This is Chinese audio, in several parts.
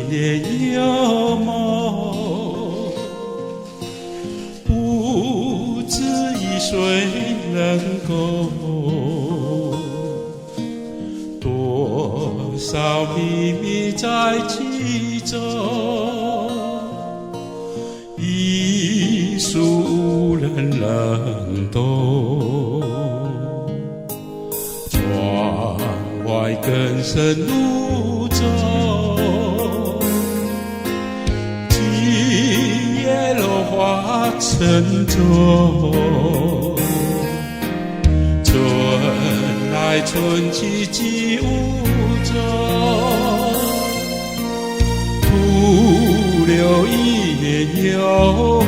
年有梦，不知以谁能够，多少秘密在其中，一书无人能懂。窗外更深雾中，今夜落花沉重，春来春去几无踪，徒留一念幽梦。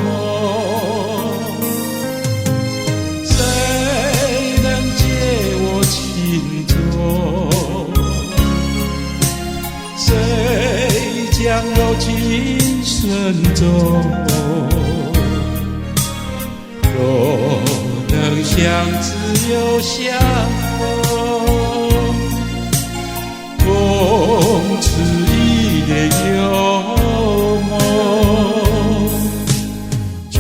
将柔情深重，若能相知又相逢，共此一念幽梦。窗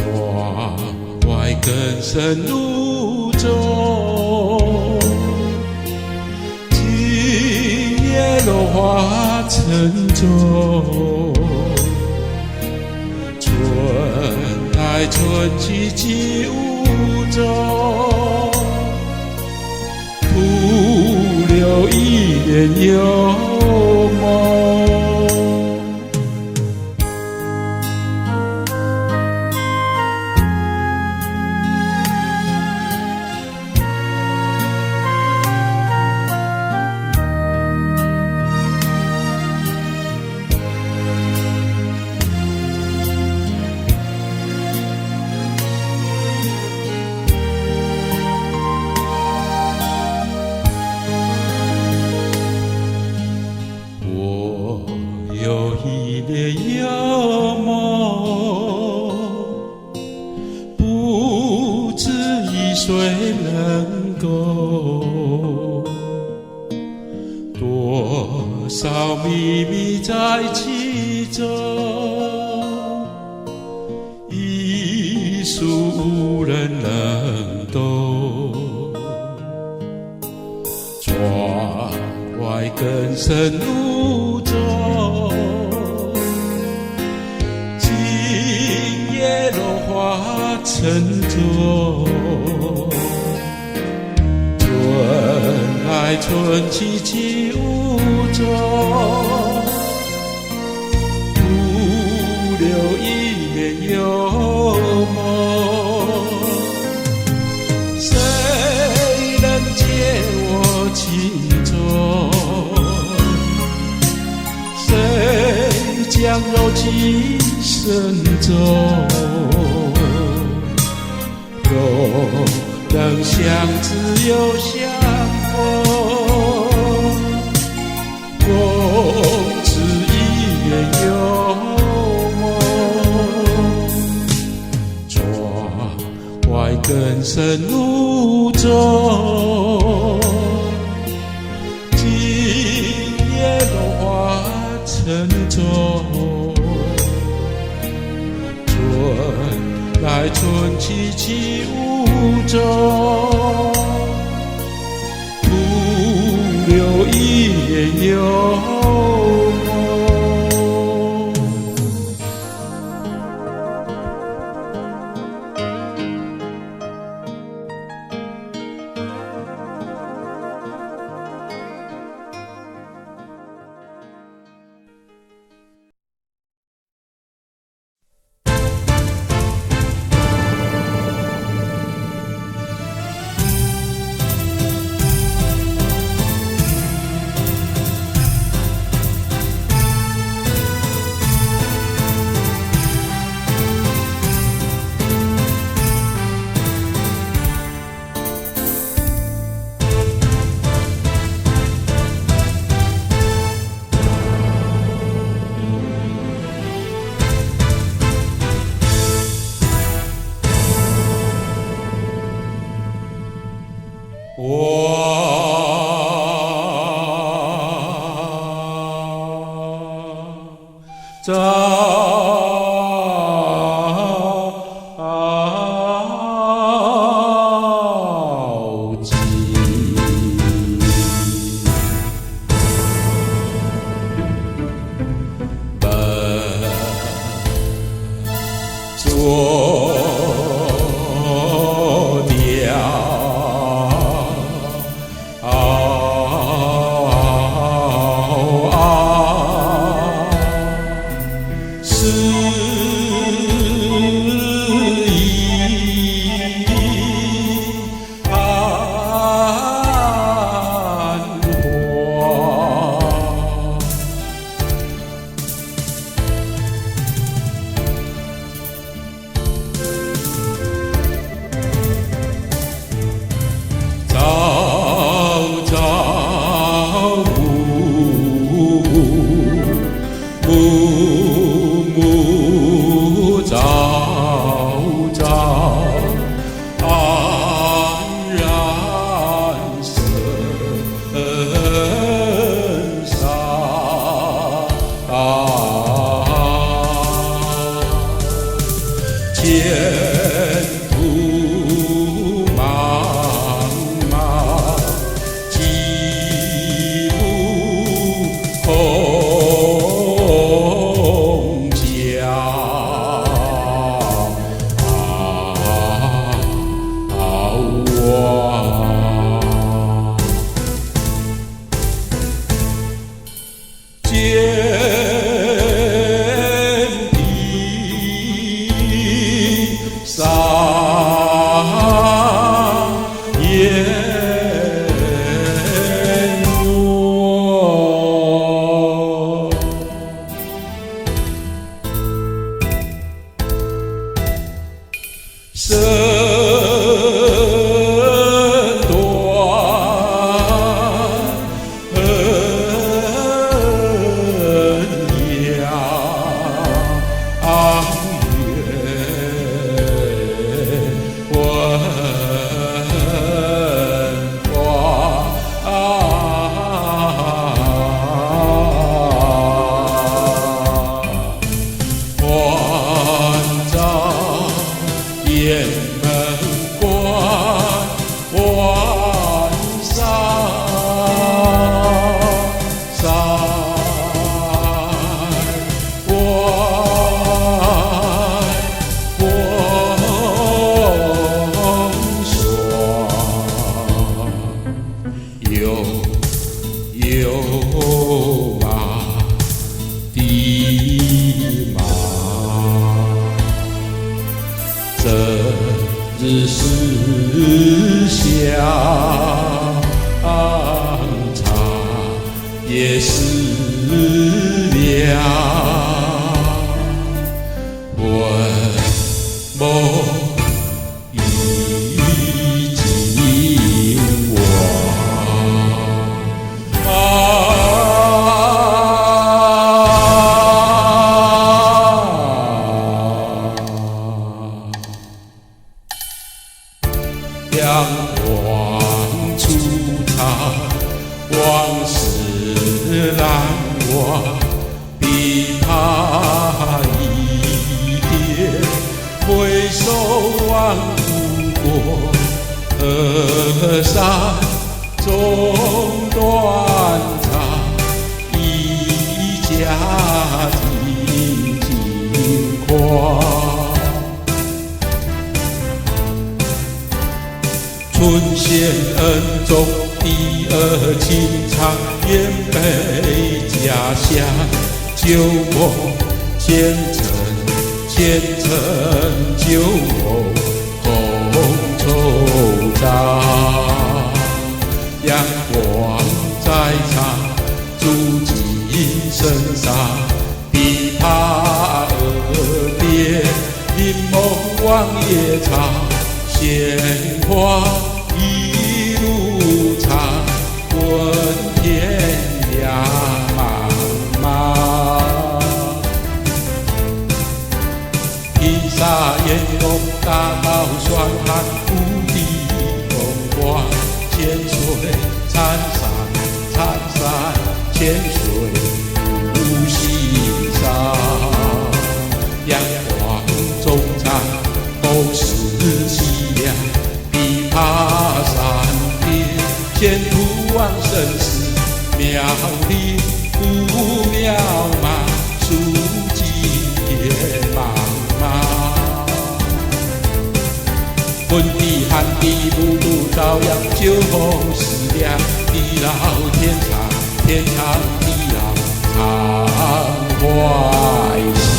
外更深雾中，今夜落花沉重，春来春去几无踪，徒留一念幽梦。有一念幽梦，不知以谁能够，多少秘密在其中，一书无人能懂。窗外更深雾中，今夜落花沉重，春来春去几无踪，徒留一念幽梦。谁能解我情衷？谁将柔情深重？若能相知又相逢，共此一念幽梦。窗外更深雾中，今夜落花沉重，春来春去几无踪，徒留一念幽梦。尽。做掉是安暮朝朝，安然神伤。前途茫茫，几步空家。坚定上言诺，身短恩养，愿文化万丈雁门关，万山山关，风霜悠悠马的马。这日是相长，也是凉。魂梦已经忘。阳光出场，往事难忘，比他一点。回首望不过河山中断肠，一家庭轻狂。春线恩重，第二情长，燕北家乡，旧梦前尘，前尘旧梦空惆怅。阳光在场，住进身上，琵琶耳边，吟梦望夜长。鲜花一路长，问天涯茫茫。披沙烟笼，大道霜寒，无地风光。千水潺潺，潺潺，千水无心伤。妙龄有渺茫，数之也茫茫。阮伫汉地母女照样招风思量，地老天长，天长地老常怀想。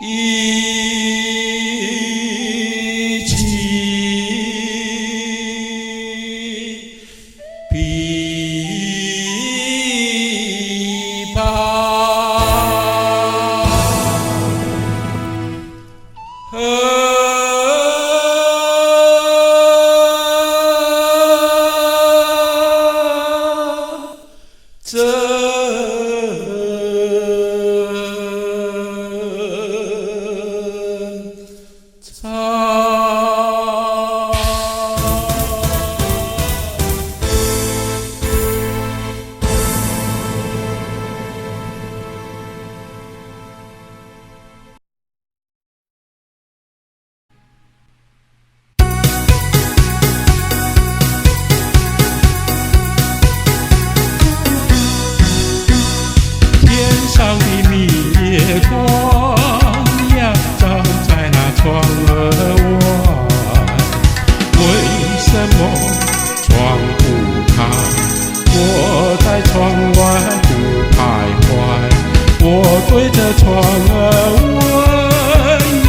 一起琵上的明月光呀，照在那窗儿外。为什么窗不开？我在窗外不徘徊。我对着窗儿问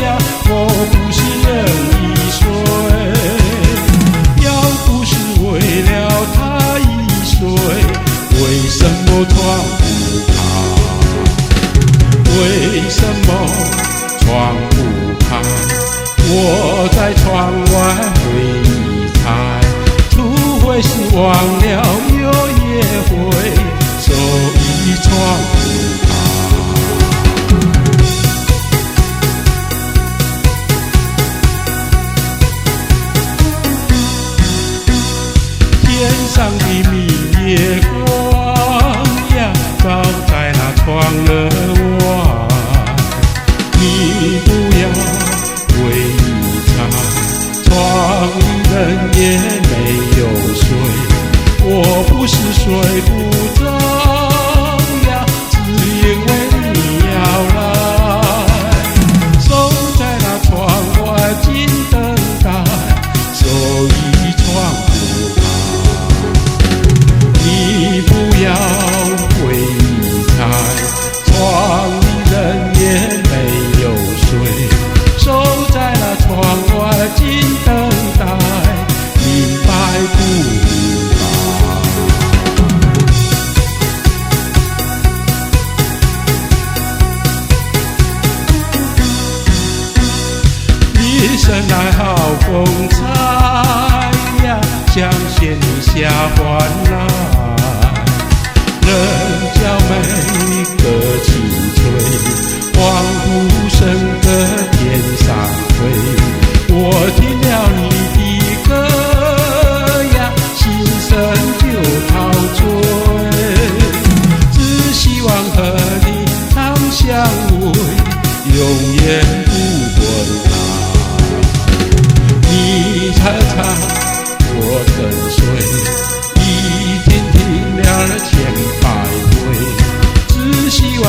呀，我不是任意睡。要不是为了他一睡，为什么窗不开？为什么窗不开？我在窗外会猜，除非是忘了有约会，所以窗不开。天上的明月光呀，照在那窗儿外。你不要为你猜，窗里人也没有睡。我不是睡不着呀，只因为你要来，守在那窗外静等待，所以窗不开。你不要为你猜，窗里人也没有睡，守在那窗外静等待，明白不明白？一生爱好风采呀，像仙女下凡来，人娇美歌轻吹，恍惚声歌天上飞。我听了你的歌呀，心生就陶醉，只希望和你常相偎，永远不分开。你唱唱，我跟随，一天听了千百回，只希望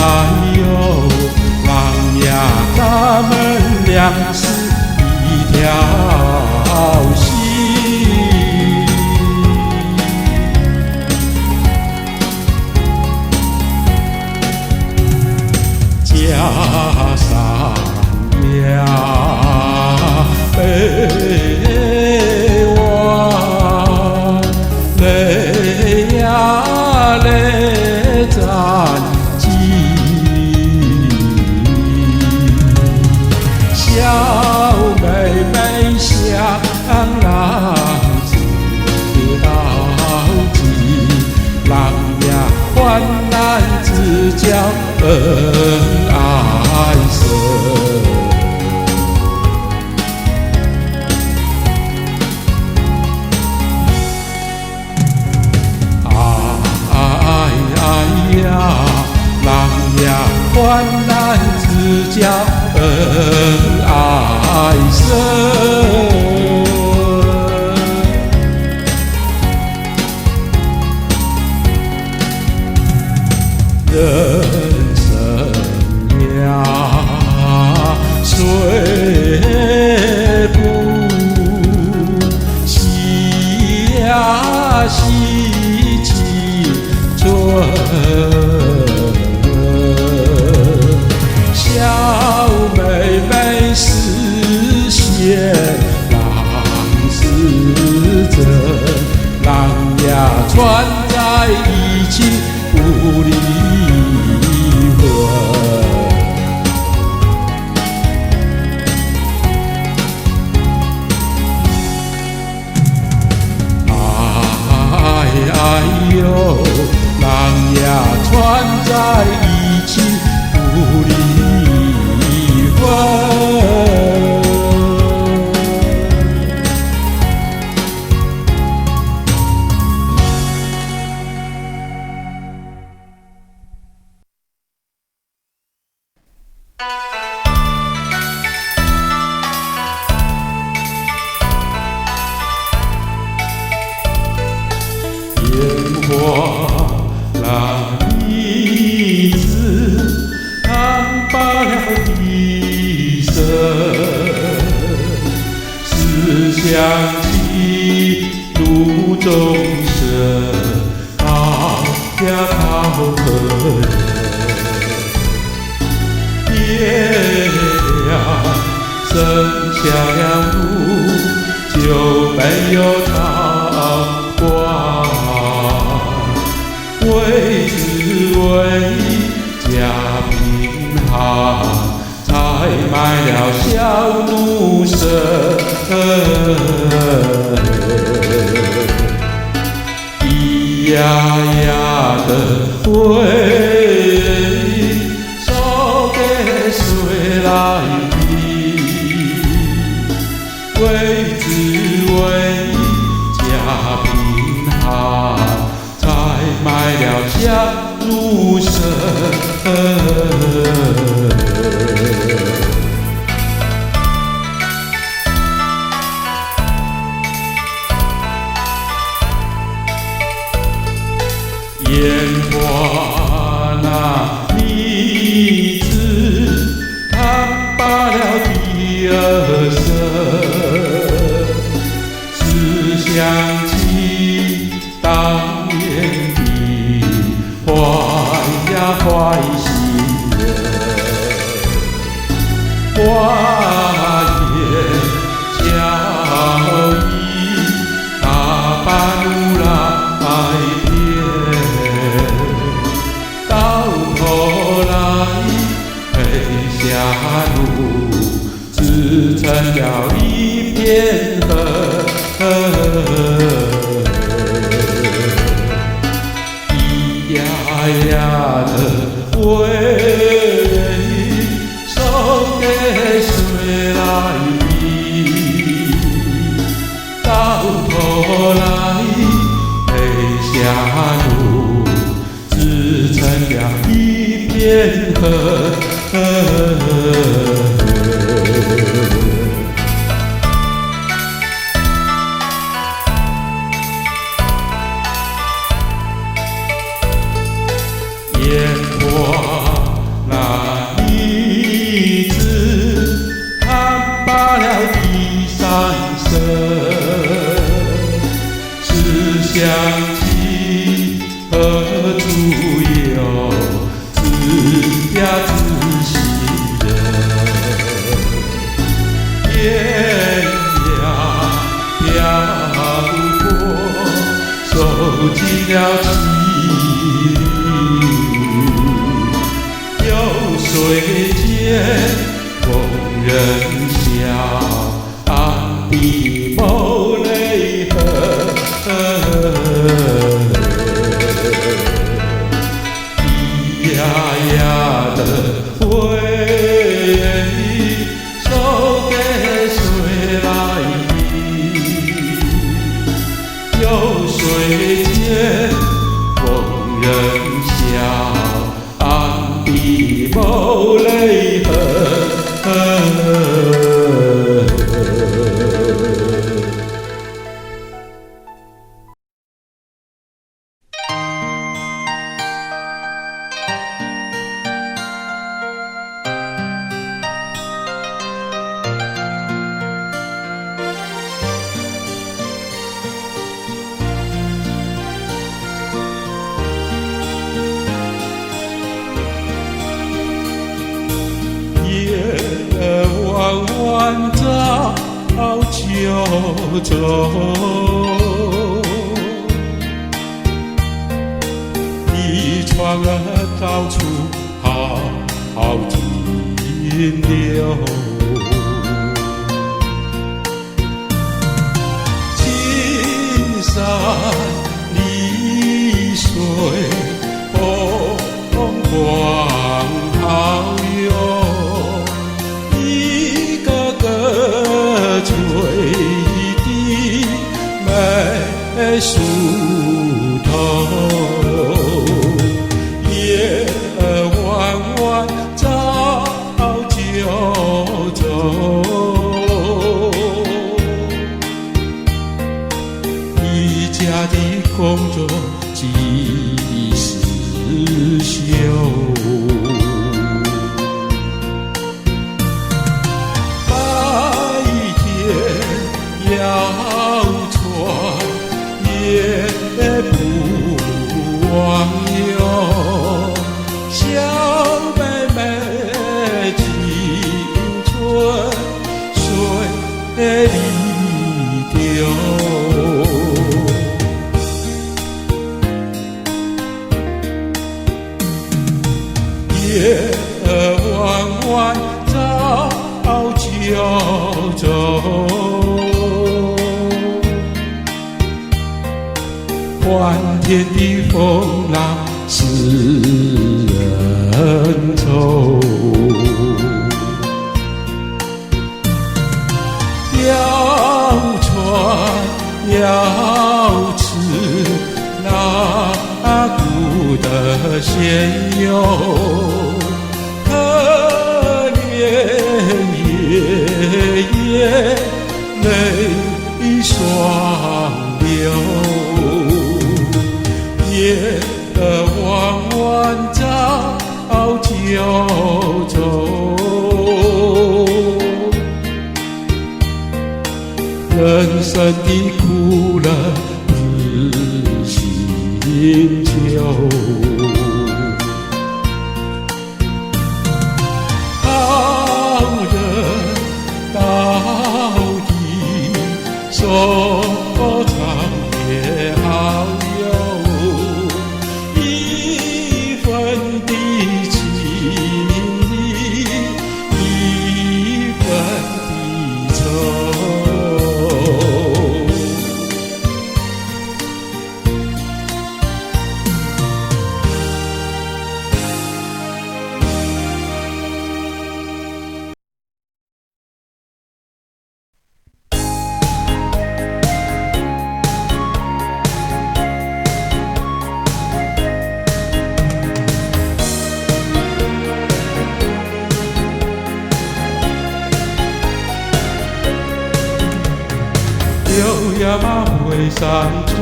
哎呦，人也咱们俩是一条心。加上了悲望，泪呀泪沾襟，小妹妹想郎知道己，郎呀患难只叫恩爱深。患难只叫恩爱深，人生呀虽不喜呀喜青春。小妹妹实现郎是真，郎呀串在一起不离婚。哎呦，郎呀串在一起不离。烟花那一次，看罢了笛声，思想起路中生，好呀好可人，夜呀剩下了路，就没有阳光。为只为家贫寒，才卖了小奴身。咿呀呀的回忆，说给谁来听？为只为家贫寒，卖了小奴身。烟花那一次，看罢了第二声，只想起当年的坏呀坏心人，花言巧语打扮如来骗，到头来赔下路，只成了一片恨。咿呀呀的回忆，说给谁来听？到头来赔下路，只成了一片恨。烟花水间逢人笑，岸边无泪痕。咿呀呀的回忆，手给谁来听？有水间逢人笑，岸边无泪痕。弯弯照九州，一船儿到处好停留。青山绿水，风光好友。翠的美树头，夜弯弯照九州。一家的工作几时休？要船也不忘忧，小妹妹青春水里丢。夜弯弯照九州，欢天的风浪使人愁。要船要吃那古的鲜油，可怜爷爷泪双流。夜弯弯照九州，人生的苦乐自心求。好人到底收藏也好友。一份的情谊，一份的愁。有呀马尾山村，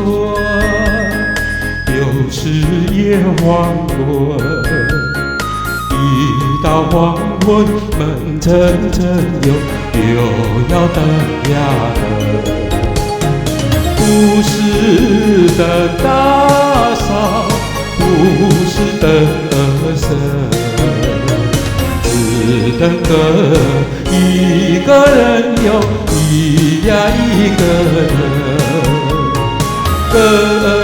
有时也黄昏。一到黄昏，闷沉沉又要等呀等。不是等大嫂，不是等二婶，只等个一个人哟，一个人，哥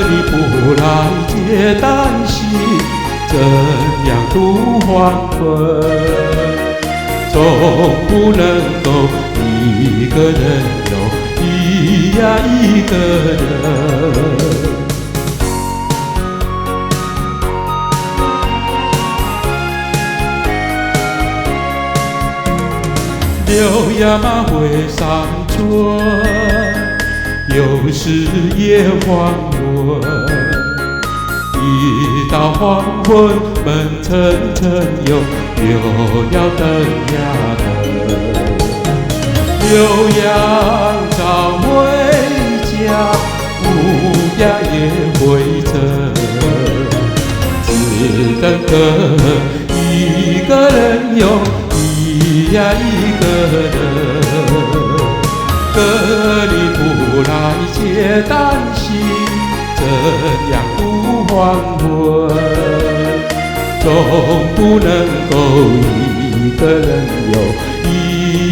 你不来接单膝，怎样度黄昏？总不能够一个人又一个人。柳芽马会上春，有时也黄昏。一到黄昏，闷沉沉又要灯呀灯。牛羊早回家，乌鸦也回城，只等个一个人哟。一个人，哥你不来接担心，怎样度黄昏？总不能够一个人有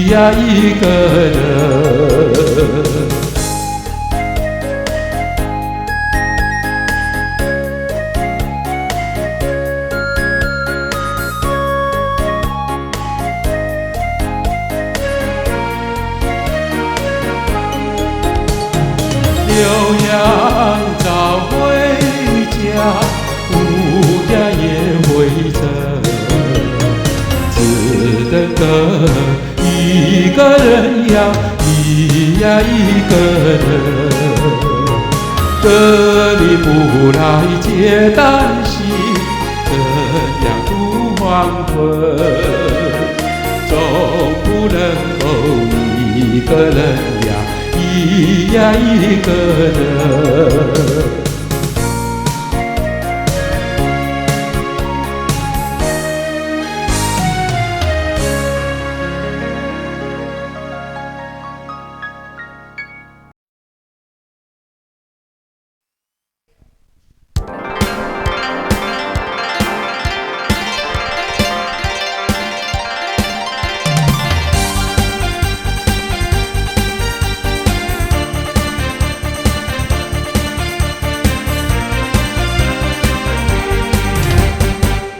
一个人。牛羊早回家，乌鸦也回城，只等个一个人呀，一个人。哥你不来接担心，怎样度黄昏？总不能够一个人呀。一个人。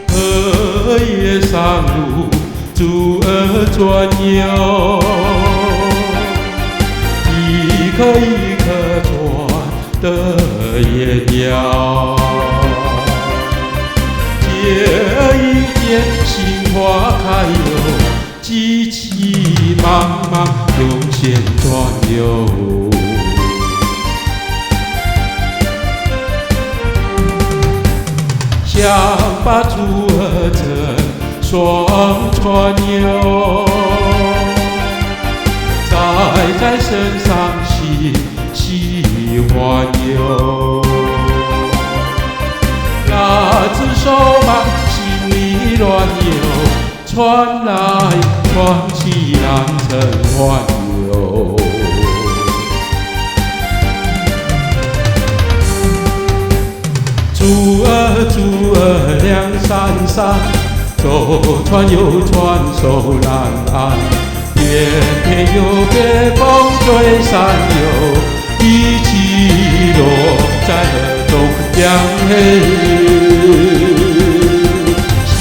荷叶上路，竹儿转悠，一颗一颗转得艳阳。借一点杏花开哟，急急忙忙用线转悠。想把竹儿成双船游，在身上喜欢游。那只手忙心里乱游，传来传去难成环游。竹儿两山山，左船右船守南岸。偏又别风吹山游，一起落在河中央显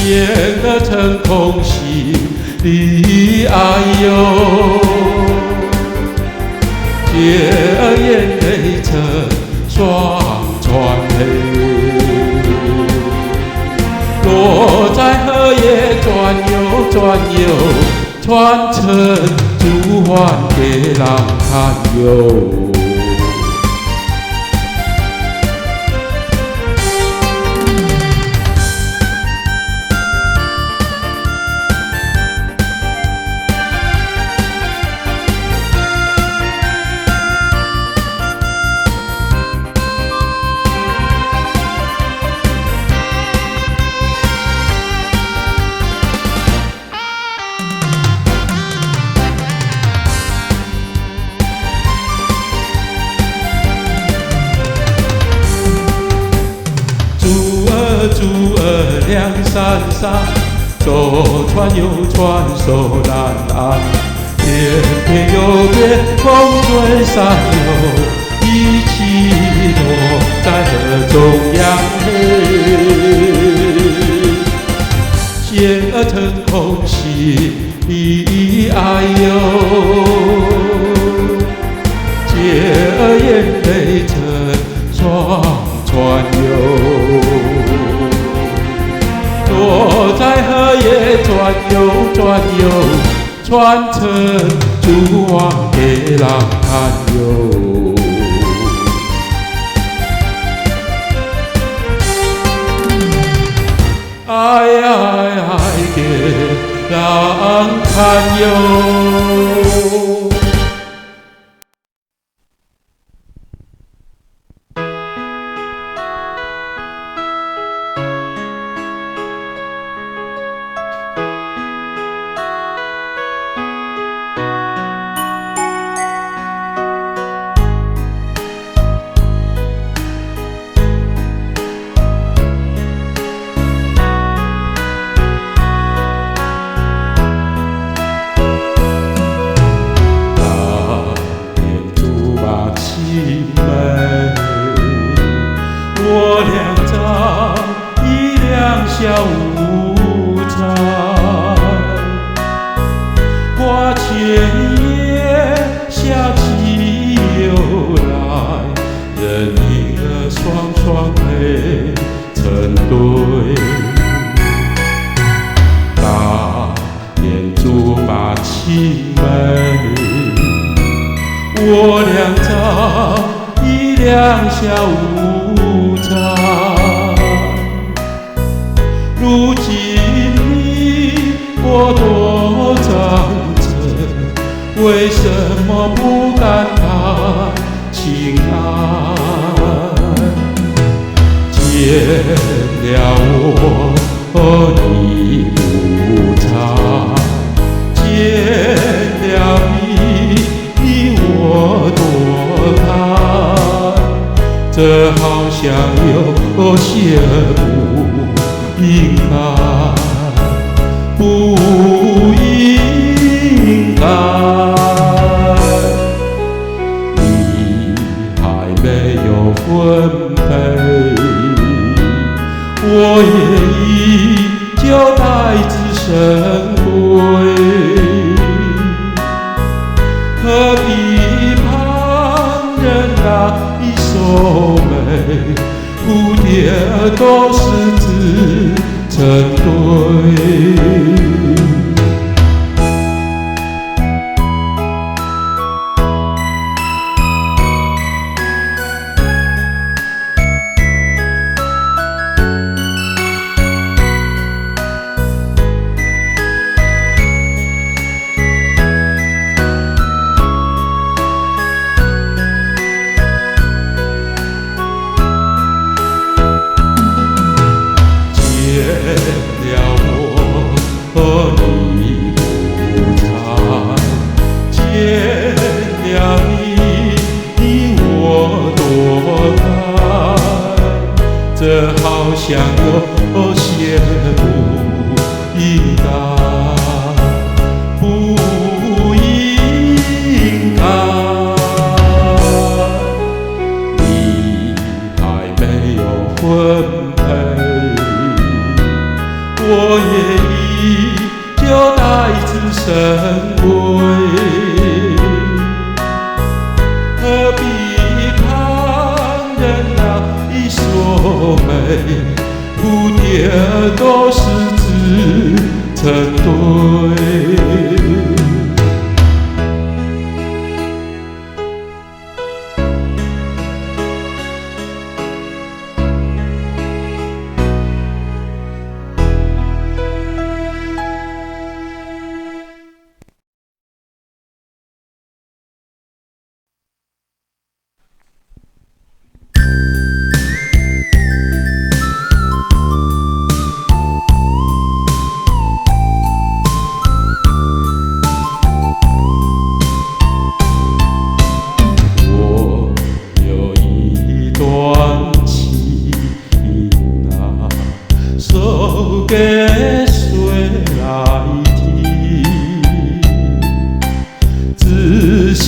得成空心里哎呦，姐儿眼泪成双船落在荷叶转悠转悠，传承竹环给人看哟。竹儿两山山，左船右船守南岸。偏又别风吹山游，一起落在河中央。成空心的爱哟，借眼泪成双船游，躲在河也转悠转悠，传承蛛网给浪看哟。爱给浪看哟。我俩找一辆小无常，花前夜下起又来，人影儿双双配成对，大眼竹马青梅，我俩找一辆小无常，如今你我多长成，为什么不敢谈情爱？见了我你无常，见了你我多看，这好像有些不应该，不应该。你还没有分配，我也依旧待字神归，何必旁人那一首美，蝴蝶儿都是自成对。见了我你无常，见了你我多看，这好像有些不应该，不应该。你还没有分配，我也依旧待字神归，何必旁人那一说美，蝴蝶儿都是自成对。给谁来听？知心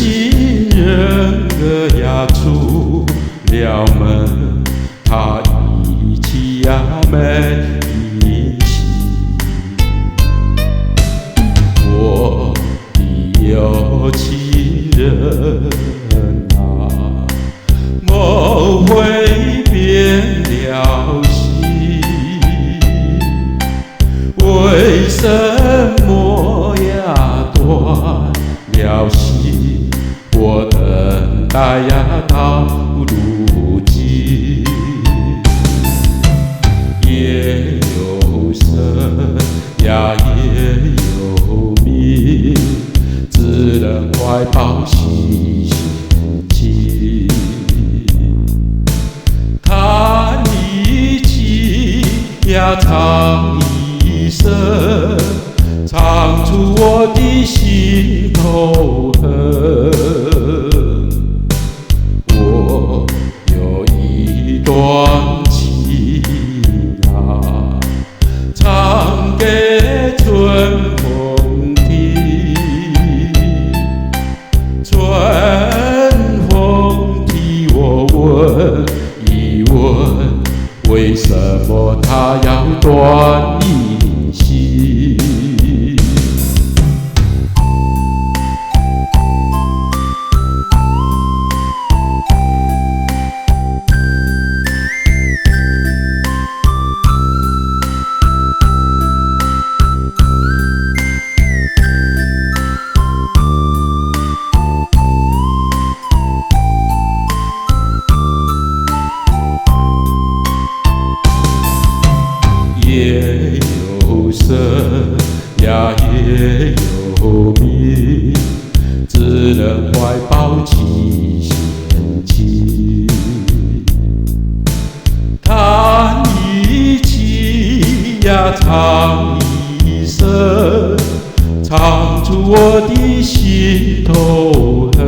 人儿呀出了门，他一起呀没一起。多情人啊，莫非变了心？为什么呀断了心？我等待呀到如今，夜有声呀夜有鸣，只能怀抱细心情，弹一曲呀唱一声，唱出我的心头恨。我有一段情啊，唱给春风听。春风替我问一问，为什么他要断音信？夜有声呀夜有鸣，只能怀抱七弦琴，弹一曲呀唱一声，唱出我的心头恨。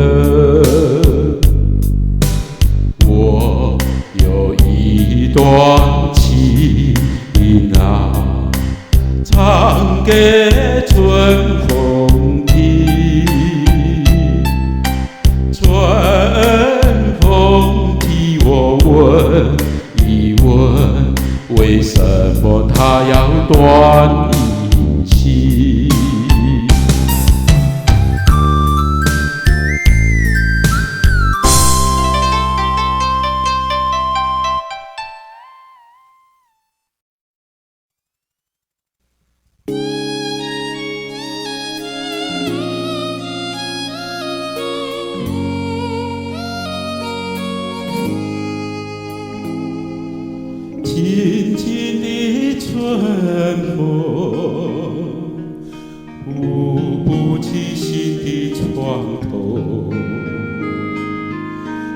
我有一段情啊，唱给春风听。春风替我问一问，为什么他要断音信？轻轻的春风，拂不起心的床头，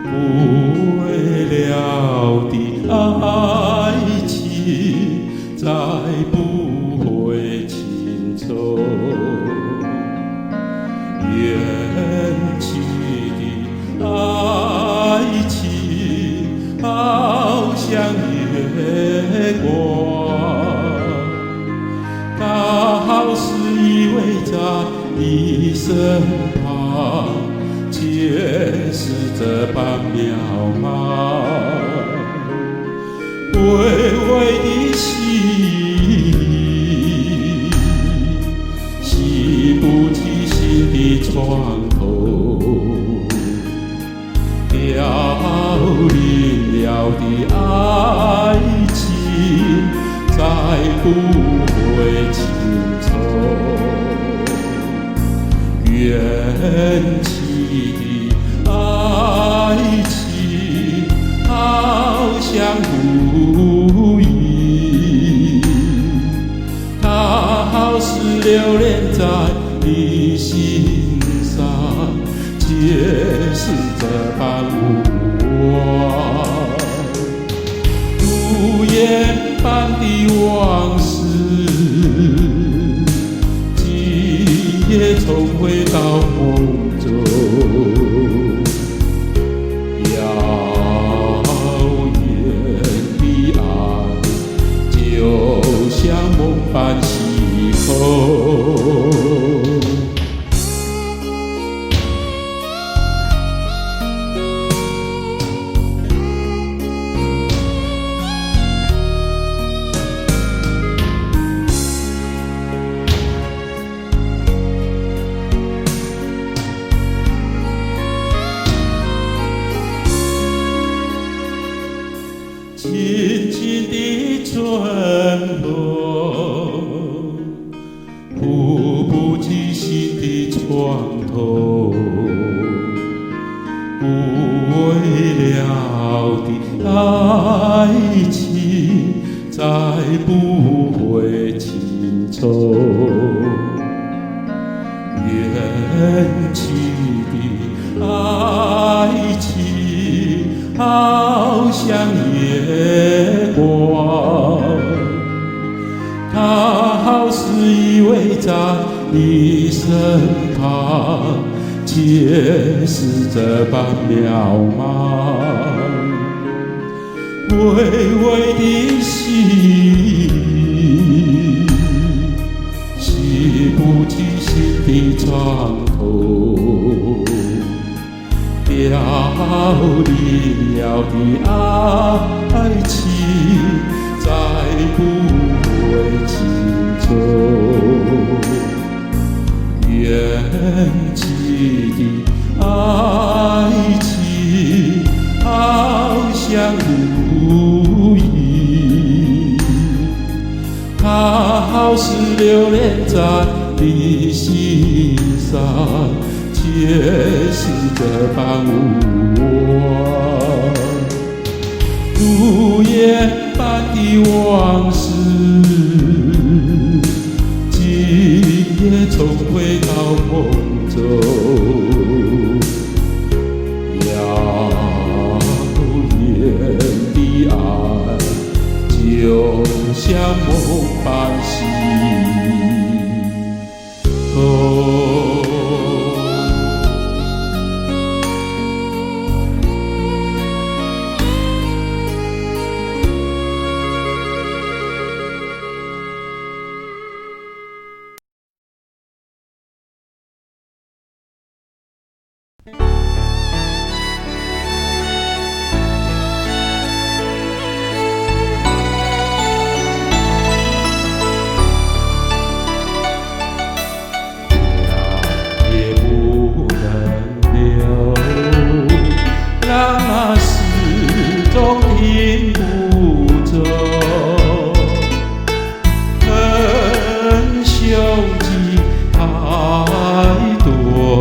不为了的爱情，再不会情愁，远去的爱情，好像月光，倒是依偎在你身旁，却是这般渺茫。微微的心，洗不起心的床头，凋零了的爱情，再不会情愁，缘起的爱情，好像无影，它好似留恋在你心上，却是这般无望。如烟般的往事，今夜重回到梦中，遥远的爱，就像梦般袭空。落，付不起心的床头，为了的爱情再不会情愁，远去的爱情好像月光，它好似依偎在你身旁，却是这般渺茫。微微的心，洗不去心的床头，凋零了的爱情再不会情愁，远去的爱情好像如影，它好似留恋在你心上，却是这般无望。如烟般的往事，今夜重回到梦中。遥远的爱，就像梦般醒。停不走，很雄鸡太多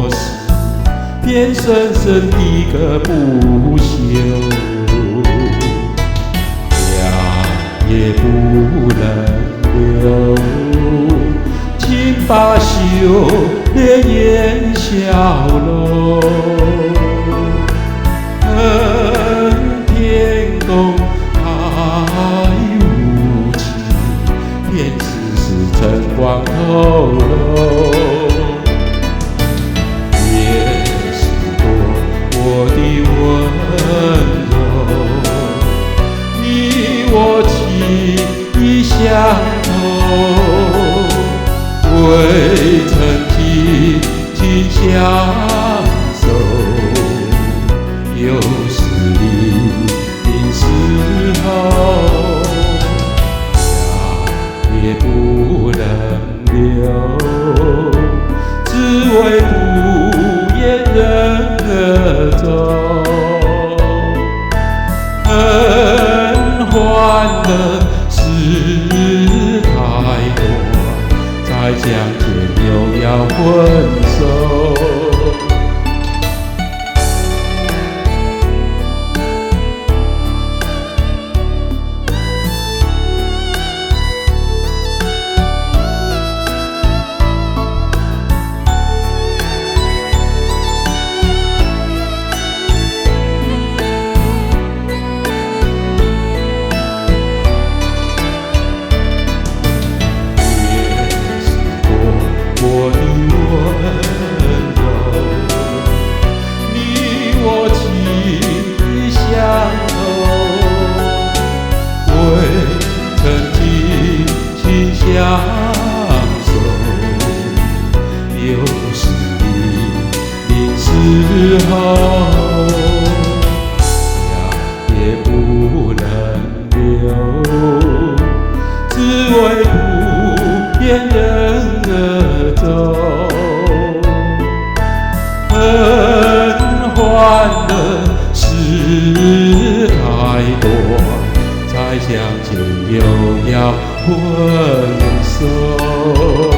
事，便深深的个不休，家也不能留，请把羞脸掩笑容。天公太无情，便世事成光透露。也是我的温柔，你我情意相投，未曾尽情相守，又是临时候，家也不能留，只为不言人何走。很欢乐事太多，再相见又要分手。我的温问候。